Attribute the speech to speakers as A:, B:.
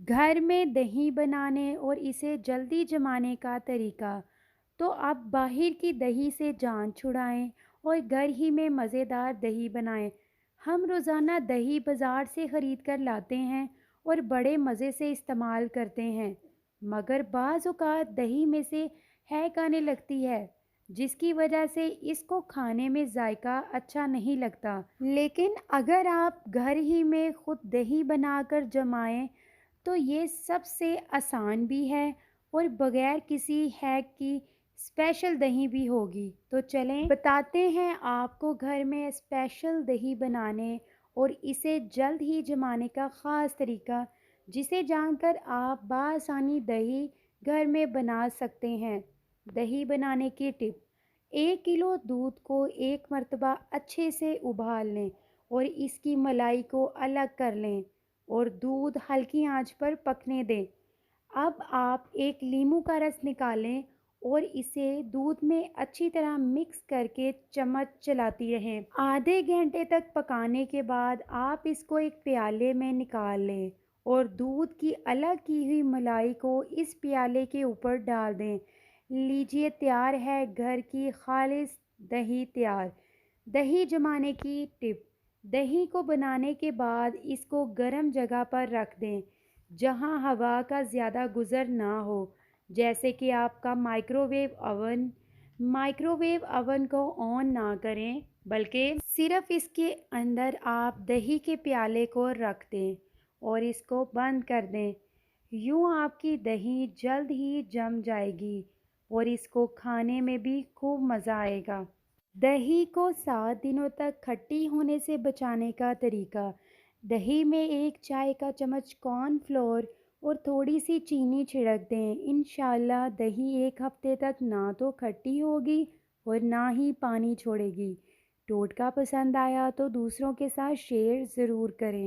A: घर में दही बनाने और इसे जल्दी जमाने का तरीका। तो आप बाहर की दही से जान छुड़ाएं और घर ही में मज़ेदार दही बनाएं। हम रोज़ाना दही बाज़ार से ख़रीद कर लाते हैं और बड़े मज़े से इस्तेमाल करते हैं, मगर बाज़ औक़ात दही में से हैक आने लगती है, जिसकी वजह से इसको खाने में जायका अच्छा नहीं लगता। लेकिन अगर आप घर ही में ख़ुद दही बनाकर जमाएं तो ये सबसे आसान भी है और बगैर किसी हैक की स्पेशल दही भी होगी। तो चलें बताते हैं आपको घर में स्पेशल दही बनाने और इसे जल्द ही जमाने का ख़ास तरीका, जिसे जानकर आप बआसानी दही घर में बना सकते हैं। दही बनाने की टिप: 1 किलो दूध को एक मर्तबा अच्छे से उबाल लें और इसकी मलाई को अलग कर लें और दूध हल्की आंच पर पकने दें। अब आप एक नींबू का रस निकालें और इसे दूध में अच्छी तरह मिक्स करके चम्मच चलाती रहें। आधे घंटे तक पकाने के बाद आप इसको एक प्याले में निकाल लें और दूध की अलग की हुई मलाई को इस प्याले के ऊपर डाल दें। लीजिए, तैयार है घर की खालिस दही तैयार। दही जमाने की टिप: दही को बनाने के बाद इसको गर्म जगह पर रख दें जहां हवा का ज़्यादा गुज़र ना हो, जैसे कि आपका माइक्रोवेव अवन को ऑन ना करें, बल्कि सिर्फ इसके अंदर आप दही के प्याले को रख दें और इसको बंद कर दें। यूँ आपकी दही जल्द ही जम जाएगी और इसको खाने में भी खूब मज़ा आएगा। दही को 7 दिनों तक खट्टी होने से बचाने का तरीका: दही में 1 चाय का चम्मच कॉर्नफ्लोर और थोड़ी सी चीनी छिड़क दें। इंशाल्लाह दही 1 हफ्ते तक ना तो खट्टी होगी और ना ही पानी छोड़ेगी। टोटका पसंद आया तो दूसरों के साथ शेयर ज़रूर करें।